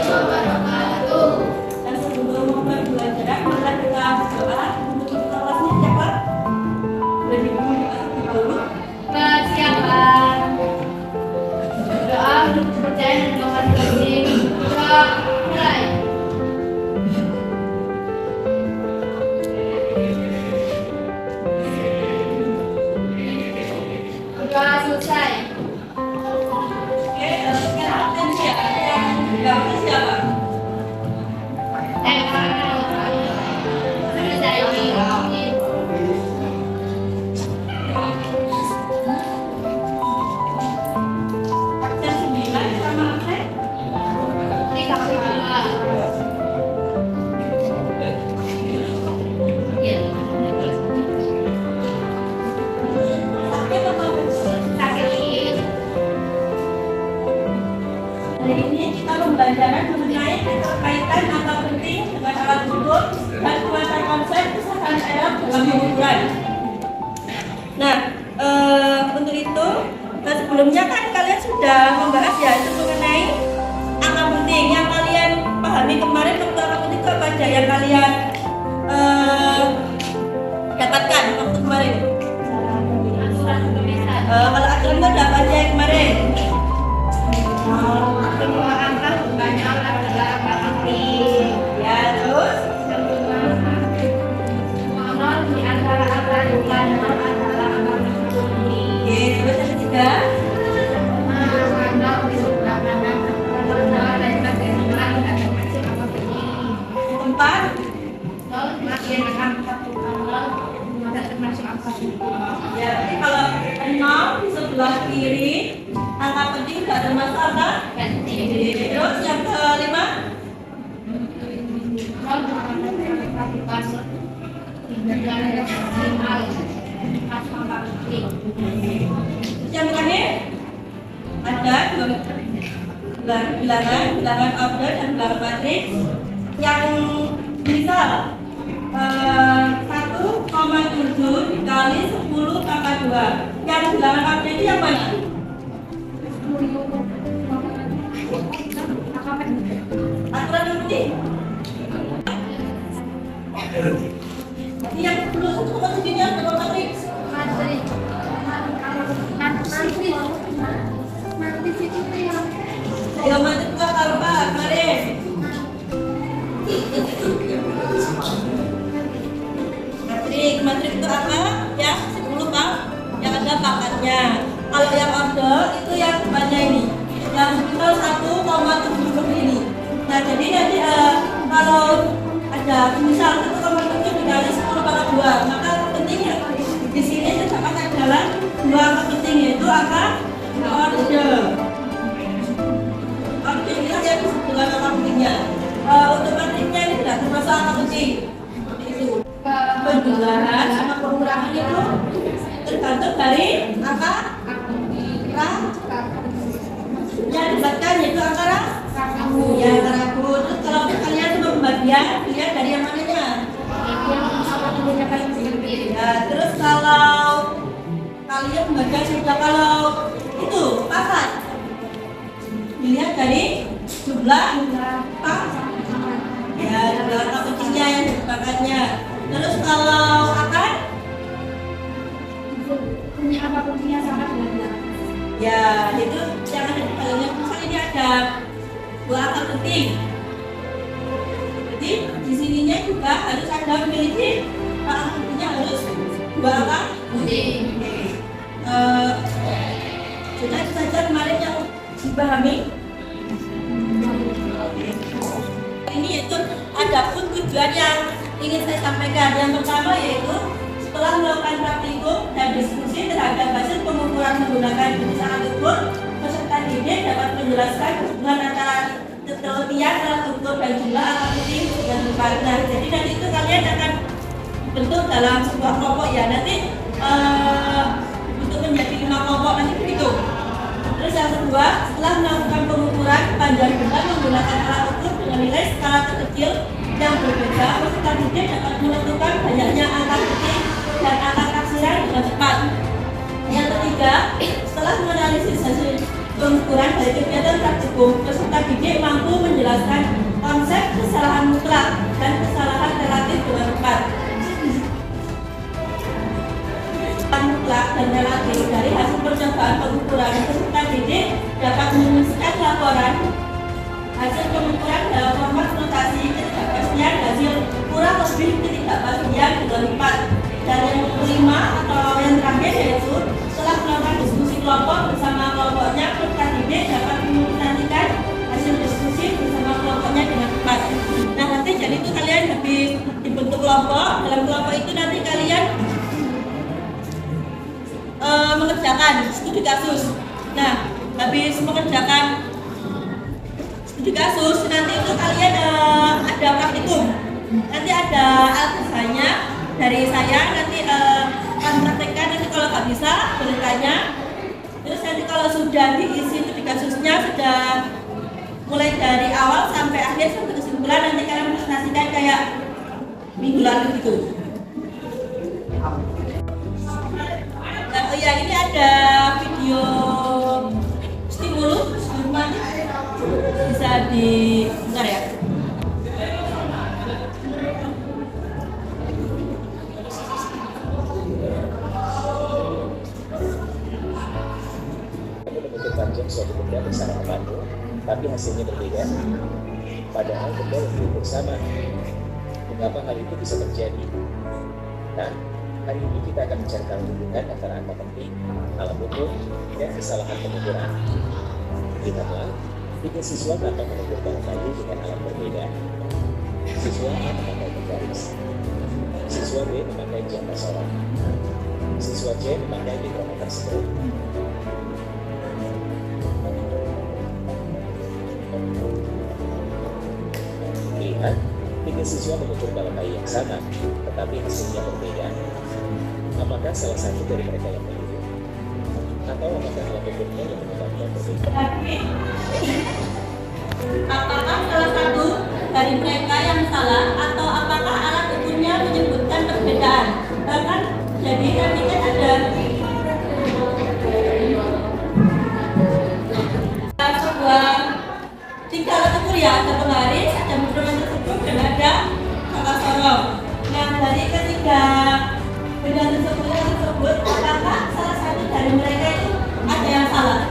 wabarakatuh. Dan sebelum memulai pelajaran, mari kita berdoa untuk kelasnya siapa? Lebih dulu. Persiapan. Berdoa untuk kepercayaan dan doa masing-masing. Doa mulai. Doa selesai. Oke, sekarang absen siapa? Yang gambar siapa? Absen 9 sama absen? Sakit atau bersih? Hari ini kita membelajarkan mengenai keterkaitan angka penting dengan alat ukur dan penguatan konsep usahaan Arab dalam pengukuran. Nah, untuk itu sebelumnya kan kalian sudah membahas ya itu mengenai angka penting yang kalian pahami kemarin. Waktu angka penting itu apa aja yang kalian dapatkan waktu kemarin? Kalau aturan itu ada apa aja yang kemarin? Semua angka banyak adalah angka penting. Ya, terus Nol di antara angka 2 dan 0 adalah angka penting. oke, terus yang ketiga Nol di sebelah kanan nol dan bagian sebelah ada masih angka penting. empat. Nol bagian angka nol tidak termasuk angka penting. Ya, jadi kalau 0 di sebelah kiri angka penting tidak termasuk angka Penting. terus yang kelima Nol bukan tidak ada maksimal angka penting. terus yang terakhir ada dua bilangan order dan bilangan matriks yang misal 1,7 dikali 10 pangkat 2 yang bilangan order itu yang mana? Aturan yang penting jadi yang perlu 1,7 nya berapa matriks? Ya matriks itu apa kemarin? Matriks itu apa? Yang 10 bang, yang ada pangkatnya. Kalau yang order itu yang depannya ini, yang misal 1,7 ini. Nah jadi nanti kalau ada misal 1,7 dikali 10 pangkat 2, maka pentingnya di sini terdapat adalah dua angka penting yaitu angka order. Order ini yang disebut dengan angka pentingnya. Untuk matriksnya ini tidak termasuk angka penting. Seperti itu. Penjumlahan sama pengurangan itu tergantung dari angka yang dilibatkan yaitu angka ya ragu. Terus kalau kalian cuma pembagian dilihat dari yang mananya ya. Terus kalau kalian pembagian sudah kalau itu pangkat dilihat dari jumlah ya jumlah angka pentingnya yang dibakatnya. Terus kalau akan punya apa pentingnya sangat banyak. ya itu jangan ada kalian misal ini ada dua angka penting. Jadi di sininya juga harus ada memiliki angka pentingnya harus dua angka penting. Sudah itu saja kemarin yang dipahami. Ini itu ada pun tujuan yang ingin saya sampaikan. Yang pertama yaitu setelah melakukan praktikum dan diskusi terhadap hasil pengukuran menggunakan jenis alat ukur, peserta didik dapat menjelaskan hubungan antara ketelitian alat ukur dan jumlah angka penting yang tepat. Nah, jadi nanti itu kalian akan bentuk dalam sebuah kelompok ya. Nanti untuk menjadi 5 kelompok nanti begitu. Terus yang kedua, setelah melakukan pengukuran panjang benda menggunakan alat ukur dengan nilai skala terkecil yang berbeda, peserta didik dapat menentukan banyaknya angka penting dan angka taksiran dengan cepat. Yang ketiga, setelah menganalisis hasil pengukuran dari kegiatan praktikum, peserta didik mampu menjelaskan konsep kesalahan mutlak dan kesalahan relatif dengan tepat. Kesalahan mutlak dan relatif dari hasil percobaan pengukuran, peserta didik dapat menuliskan laporan hasil pengukuran dalam format notasi ketidakpastian hasil kurang lebih ketidakpastian dengan tepat. Dan yang kelima atau yang terakhir yaitu setelah melakukan diskusi kelompok bersama kelompoknya, peserta didik dapat menantikan hasil diskusi bersama kelompoknya dengan tepat. Nah, nanti jadi itu kalian habis dibentuk kelompok, dalam kelompok itu nanti kalian mengerjakan studi kasus. Nah, habis mengerjakan studi kasus, nanti itu kalian ada praktikum. Nanti ada alasannya dari saya, nanti akan praktekkan. Nanti kalau nggak bisa boleh tanya. Terus nanti kalau sudah diisi studi kasusnya, sudah mulai dari awal sampai akhir sampai kesimpulan, nanti kalian presentasikan kayak minggu lalu gitu. Nah, oh ya, ini ada video stimulus bisa di bentar ya. Menunjukkan suatu benda bersama temanmu, tapi hasilnya berbeda. Padahal benda yang bersama. Mengapa hal itu bisa terjadi? Nah, hari ini kita akan mencari hubungan antara angka penting, alat ukur, dan kesalahan pengukuran. Lihatlah, 3 siswa dapat mengukur bahan kayu dengan alat berbeda. Siswa A memakai penggaris, siswa B memakai jangka sorot, siswa C memakai mikrometer skru. Lihat, 3 siswa mengukur bahan kayu yang sama, tetapi hasilnya berbeda. Apakah salah satu dari mereka yang keliru? Atau apakah alat ukurnya yang menyebabkan berbeda? Apakah salah satu dari mereka yang salah atau apakah alat ukurnya menyebutkan perbedaan? Bahkan jadi nanti kan ada sebuah 3 alat ukur ya, ada penggaris, ada mikrometer skru, dan ada angka sorot. Nah, dari ketiga benda tersebut, apakah salah satu dari mereka itu ada yang salah?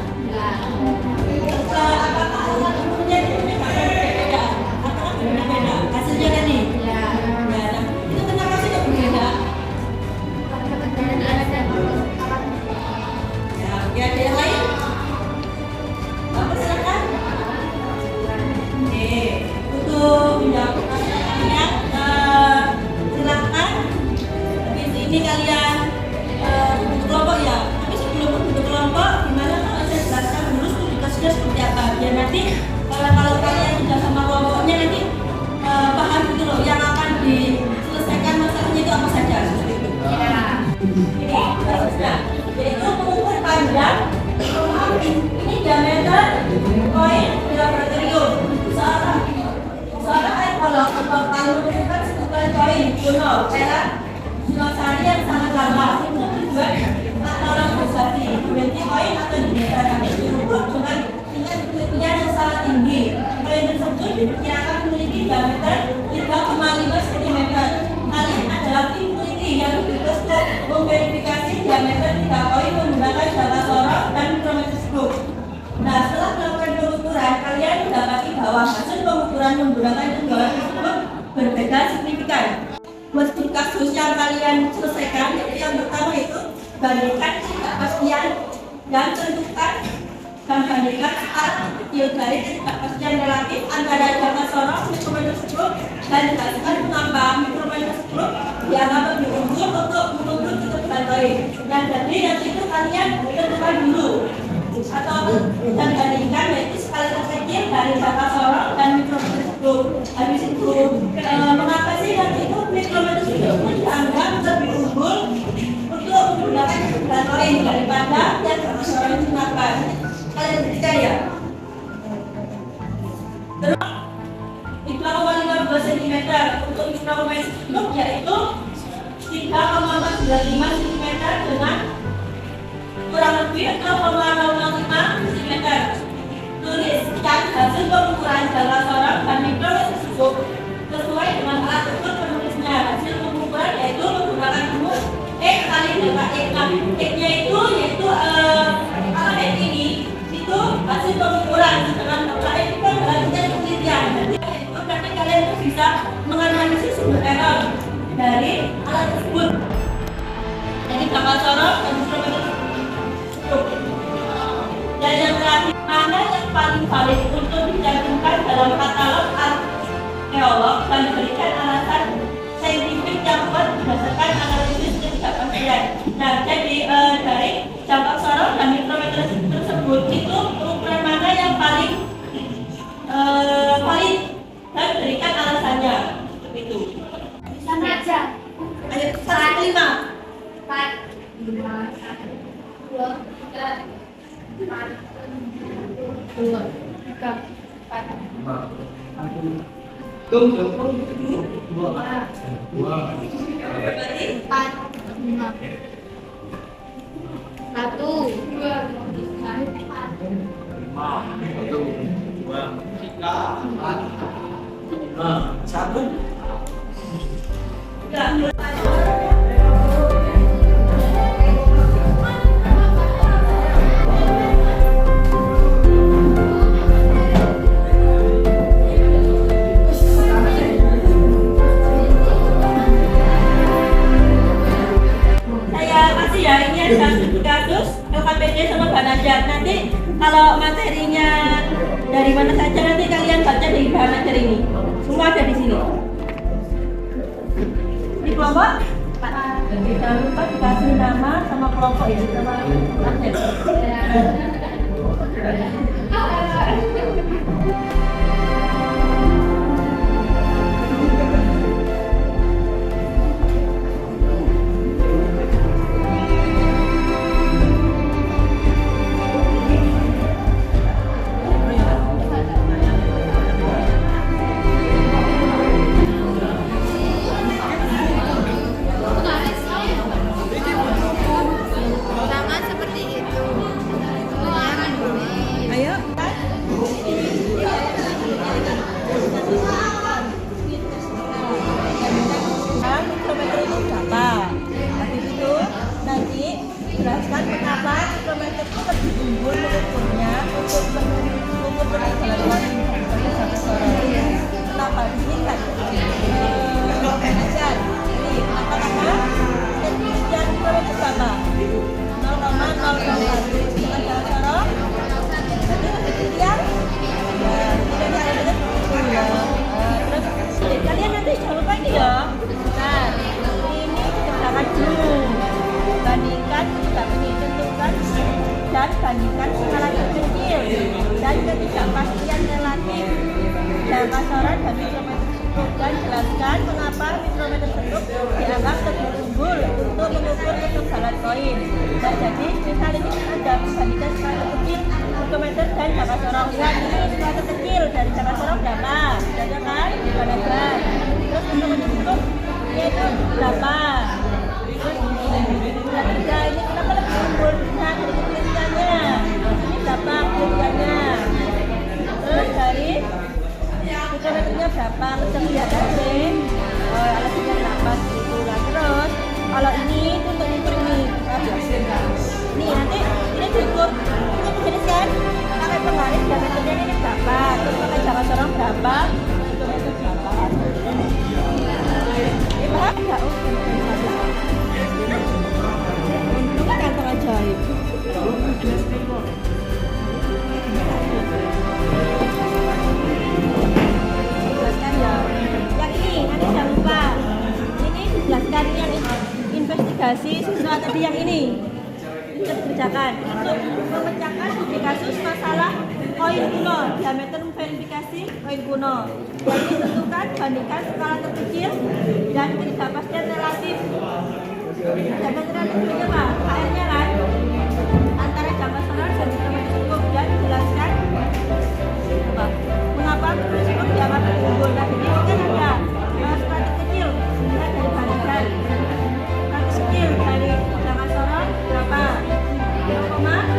Apakah alat ukurnya berbeda? Apakah berbeda? Hasilnya tadi? Ya. Nah, itu kenapa sih kok berbeda? Ya, ada yang lain? Apa silakan? Oke, untuk menjawab pertanyaannya, silakan. Habis ini kalian bentuk kelompok ya. Tapi sebelum bentuk kelompok, gimana kalau saya jelaskan dulu studi kasusnya seperti apa? Biar nanti kalau kalian sudah sama kelompoknya nanti paham gitu loh, yang akan diselesaikan masalahnya itu apa saja seperti itu. Ya. Ini kasusnya, yaitu mengukur panjang. Ini diameter koin laboratorium. Seorang air kolong atau kalung menemukan sebuah koin kuno perak dinosaurus yang sangat lama. Itu tujuan tolong berbagi dimensi koin atau dimeter diukur dengan ketinggian yang sangat tinggi. Koin tersebut diperkirakan memiliki diameter 3,5 cm. Kalian adalah tim peneliti yang bertugas untuk memverifikasi diameter 3 koin menggunakan jangka sorot dan mikrometer skru. Nah, setelah melakukan pengukuran, kalian mendapati bahwa hasil pengukuran menggunakan penjualan tersebut berbeda signifikan. Buat studi kasus yang kalian selesaikan, yaitu yang pertama itu bandingkan ketidakpastian dan tentukan dan bandingkan alat kecil dari ketidakpastian relatif antara jangka sorot, mikrometer skru, dan jelaskan mengapa mikrometer skru dianggap lebih unggul untuk mengukur ketebalan koin. Dan jadi nanti itu kalian tentukan dulu atau dan bandingkan yaitu skala terkecil dari jangka sorot dan mikrometer skru. Habis itu mengapa sih nanti itu mikrometer skru dianggap lebih unggul untuk menggunakan ketebalan koin daripada yang jangka sorot itu kenapa? Kalian buktikan ya. Terus 3,15 cm untuk mikrometer skru yaitu 3,95 cm dengan kurang lebih 0,005 cm. pengukuran jangka sorong dan mikrometer tersebut sesuai dengan alat ukur penulisnya. Hasil pengukuran yaitu menggunakan rumus X kali delta X. Nah, X-nya itu yaitu kalau X ini itu hasil pengukuran, sedangkan delta X itu adalah tingkat penelitian. Jadi itu berarti kalian itu bisa menganalisis sumber error dari alat tersebut. Jadi jangka sorong dan mikrometer tersebut. Dan yang terakhir, mana yang paling valid untuk dicantumkan dalam katalog arkeolog dan diberikan alasan saintifik yang kuat berdasarkan analisis ketidakpastian. Nah, jadi dari jangka sorong dan mikrometer tersebut itu ukuran mana yang paling valid dan berikan alasannya. Seperti itu. Sama aja. Ayo, 1 5. 4, 5, 1, 2, 3, 4, 2, 3, 4. Tunggu. 4, 5, 1, 2, kasus LKPD sama Mbak Najat. Nanti kalau materinya dari mana saja nanti kalian baca di bahan ajar ini. Semua ada di sini. Di kelompok jangan lupa dikasih nama sama kelompok ini sama absen. Jangan seperti itu. Ayo. Mikrometer itu berapa? Habis itu nanti jelaskan mengapa mikrometer itu lebih unggul mengukurnya untuk mengukur perjalanan sebagai satu sorong. Kenapa? Disingkat. Ajar. Jadi apa-apa? Penelitian mikrometer berapa? 0,001 dengan jalan sorong. Jadi penelitian. Terus kalian nanti jangan lupa ini ya. Nah, ini kerjakan dulu. Bandingkan tidak menentukan dan bandingkan skala terkecil dan ketidakpastian relatif jangka sorong dan mikrometer tersebut, dan jelaskan mengapa mikrometer tersebut dianggap lebih unggul untuk mengukur ketebalan koin. Nah, jadi misal ini Anda bandingkan skala terkecil mikrometer dan jangka sorong. Ya, ini skala terkecil dari jangka sorong berapa? Sudah kan? Balasan. Terus mikrometer tersebut yaitu berapa? Terus ketiga ini kenapa lebih unggul? Nah, dari penelitiannya ini berapa penelitiannya? Terus dari mikrometernya berapa? Kelihatan deh. Alatnya berapa gitu lah. Terus kalau ini itu untuk ukur ini. Nih nanti ini diukur. Ini dijeniskan pakai penggaris diameternya ini berapa? Terus pakai jangka sorong berapa? Mikrometer berapa? Ini paham nggak? Ini kantong ajaib. Jelaskan ya. Yang ini nanti jangan lupa. Ini dijelaskan yang investigasi siswa tadi yang ini. Kita kerjakan untuk memecahkan studi kasus masalah koin kuno, diameter verifikasi koin kuno. Jadi tentukan bandingkan skala terkecil dan ketidakpastian relatif. Diameter relatif itu apa? KR-nya kan antara jangka sorong dan mikrometer cukup, dan jelaskan apa? Mengapa mikroskop dianggap unggul. Nah, jadi ini kan ada skala terkecil kita dari bandingkan skala terkecil dari jangka sorong berapa? 0,1.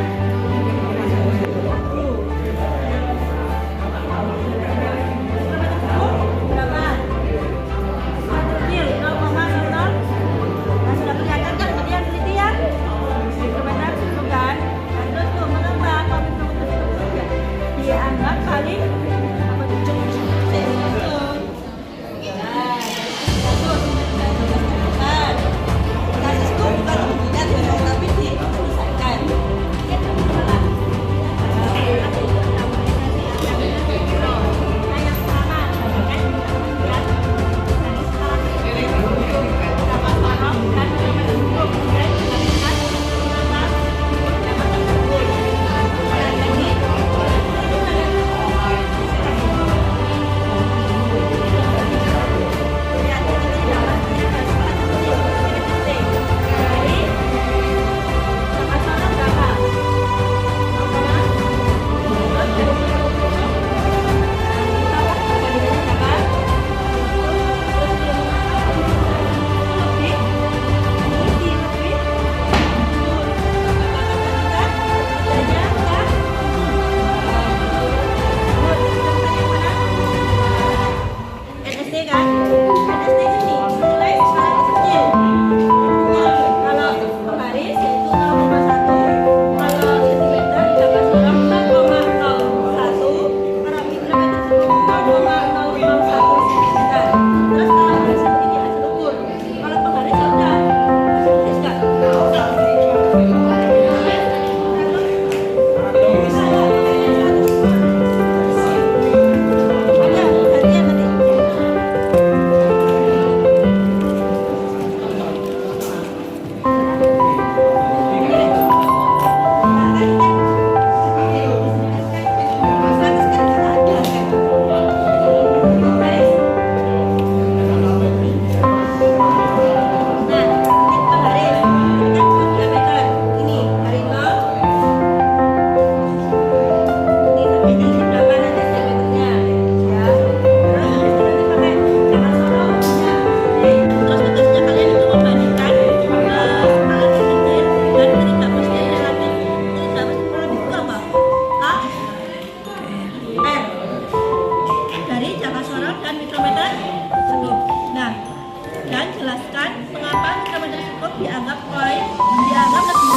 poin dianggap lebih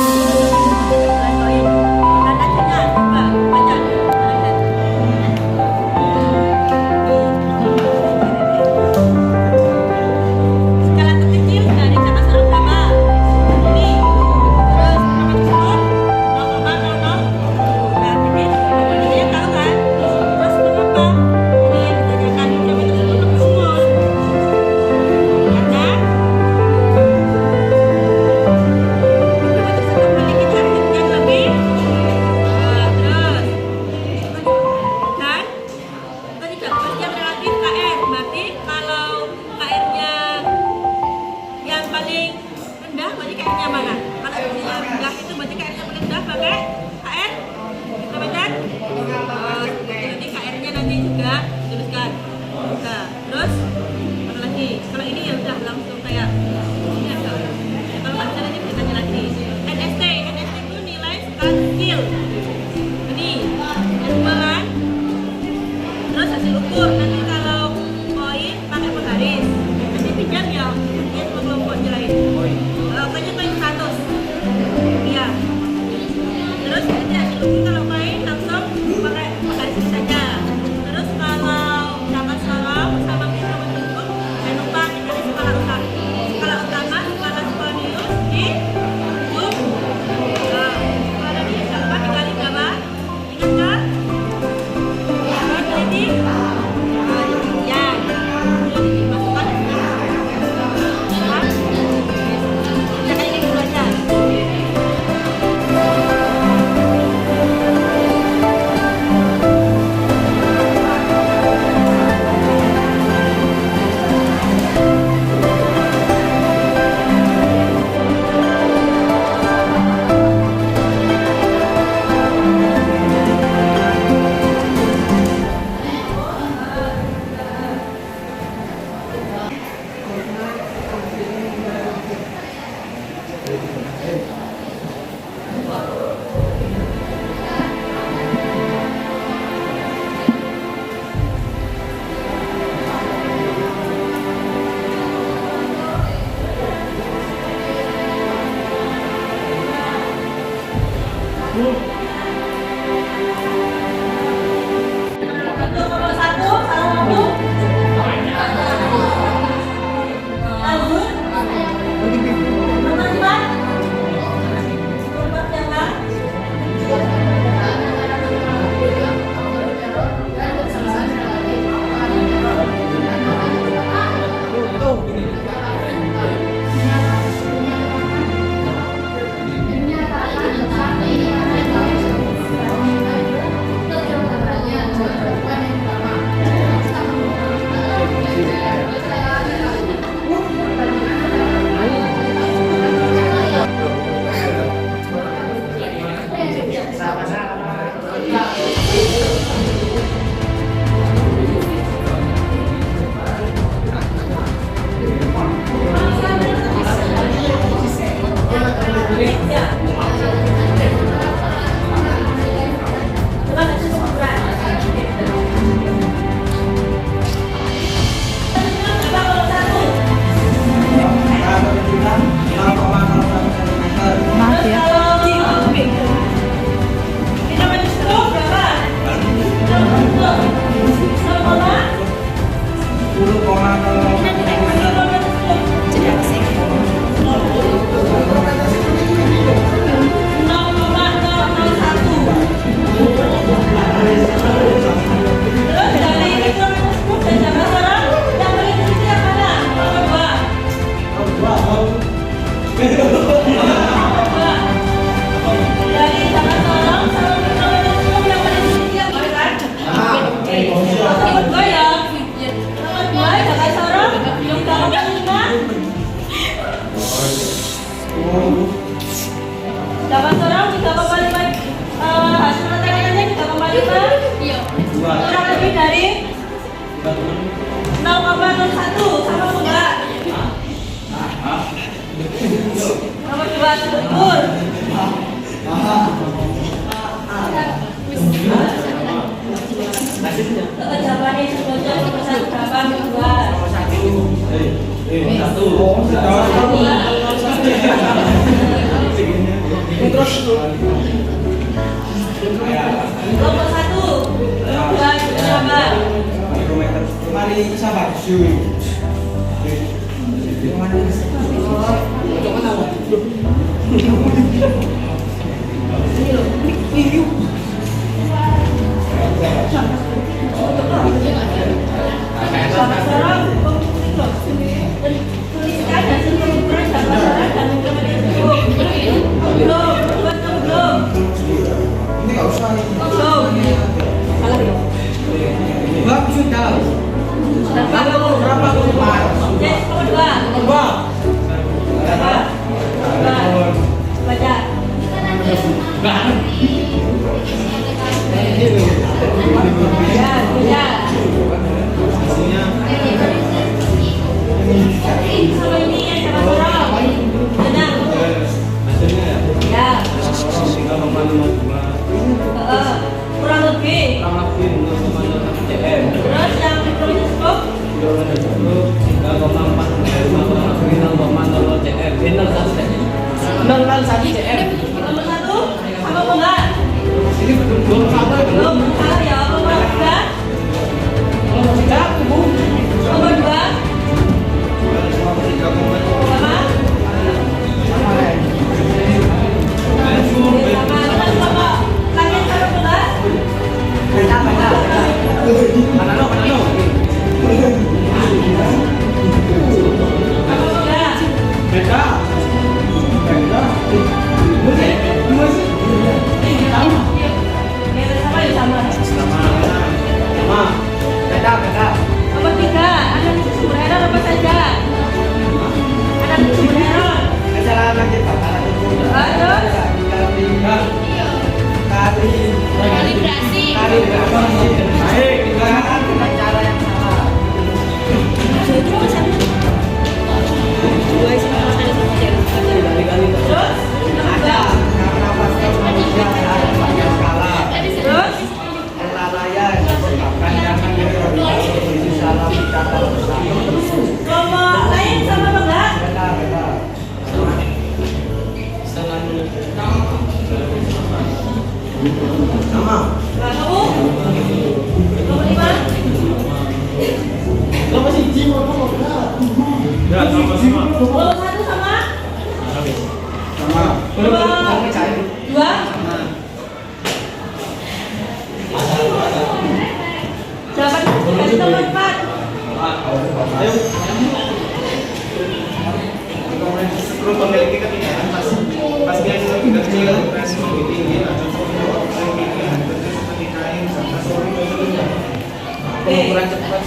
poin. Dan hasilnya coba baca. Skala terkecil dari cara serang berapa? Ini. Terus nomor tersebut 0,00. Nah, jadi pokoknya tahu kan? Terus kenapa? Ini yang ditanyakan diameter tersebut lebih small. Karena diameter tersebut memiliki arti yang lebih terus kan? Tadi tidak yang relatif KR. Berarti kalau KR-nya yang paling rendah berarti KR-nya mana? Kalau yang rendah itu berarti KR-nya paling rendah pakai KR. Kita baca. Jadi KR-nya nanti juga tuliskan. Nah, terus apa lagi? Kalau ini ya udah langsung kayak ini aja. Kalau nggak bisa nanti kita tanya lagi. NST itu nilai skala skill. Ini yang dua kan? Terus hasil ukur nanti kalau poin pakai penggaris. Nanti pinjam ya dia semua kelompok lain. Kalau poinnya poin 100. Iya. Terus nanti hasil ukur kalau poin langsung pakai penggaris ini saja. Terus kalau dapat sorong sama kita bentuk jangan lupa dikali skala utama. Skala utama skala Sconius di hukum. Skala ini dapat dikali berapa? Ingat kan? Jadi ya, jadi dimasukkan ya kayak gitu aja. Dapat orang 3,5 hasil pertanyaan 3,5 kurang lebih dari 0,01 sama enggak? Nomor 2 ukur. Jawabannya sebutnya nomor 1 berapa? 2. 1. Tuliskan hasil pengukuran gambar dan implementasi. Belum. Ini nggak usah. Salah ya? Bang sudah. Berapa kemarin? Yes, nomor 2. Dua. Berapa? Baca. Ya, ya. Sama ini ya, sama orang. Benar. Ya. Kurang lebih. Terus yang mikroskop. Benar satu CM. Nomor 1 sama enggak? Ini belum sama Belum salah ya. Nomor 3. Kalau tidak, Bu. Nomor 2. Sama? Sama. Kalian sama enggak? Mana lo? Sama enggak? Beda. Ya, sama ya sama. Sama. Beda. Nomor 3, analisis sumber error apa saja? Analisis sumber error. Acara kita. Terus? Kalibrasi. Baik, digunakan dengan cara yang salah. Terus? Ada karena pasal manusia saat pada skala Terus? kelalaian disebabkan karena memproduksi salah mencatat bersama. Kelompok lain sama apa enggak? Beda. Sama. Nah, kamu? Nomor 5? Lo masih jiwa kamu benar. Ya, sama. Nomor 1 sama? Sama. Nomor 2? Jawaban dari nomor 4. Ayo. Sebelum memiliki ketinggian pas dia lebih kecil, presi lebih tinggi atau pengukuran cepat.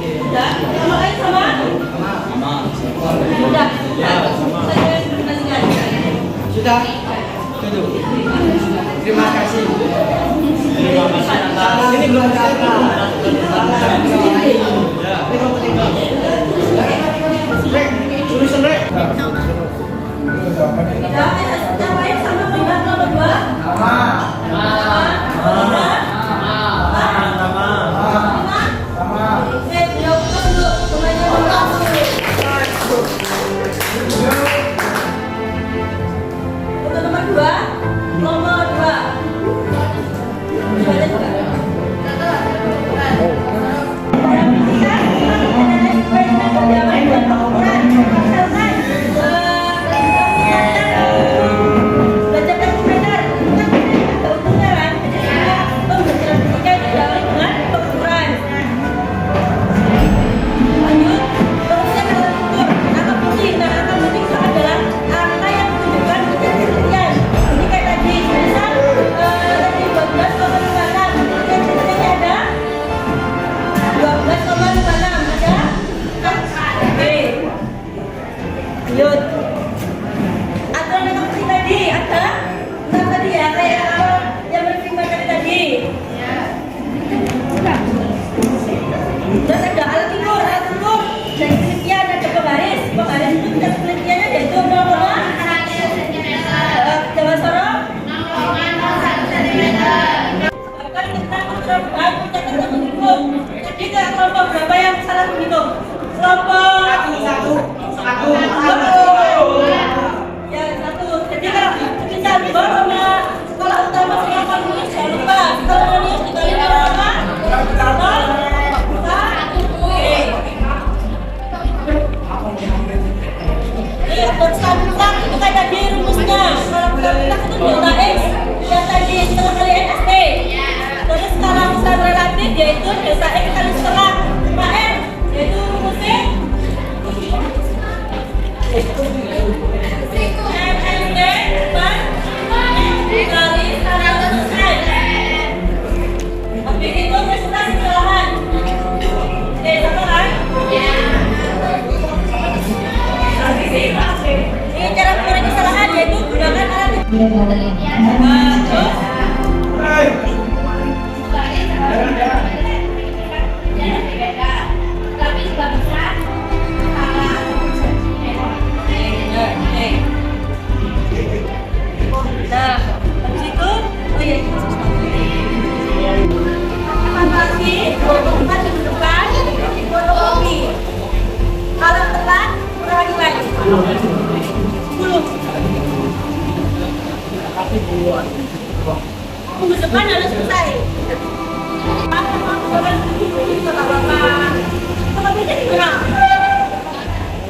Udah? Nomor lain sama? Udah? Saya presentasikan. Sudah. Tujuh. Terima kasih. Ini belum data. Rek, tulisan rek. Tidak, yang lain sama apa enggak? Nomor 2? Sama. Sama? Sama. Beliau dulu. Semuanya nomor 1. Untuk nomor 2? Nomor 2. Gimana juga? Nah, terus Tapi juga bisa salah nah, habis itu, oh iya, evaluasi, kita di depan, fotokopi. Kalau telat, kurangi lagi. 10. Minggu depan harus selesai. Kalau bisa dikurang.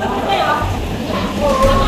Oke ya.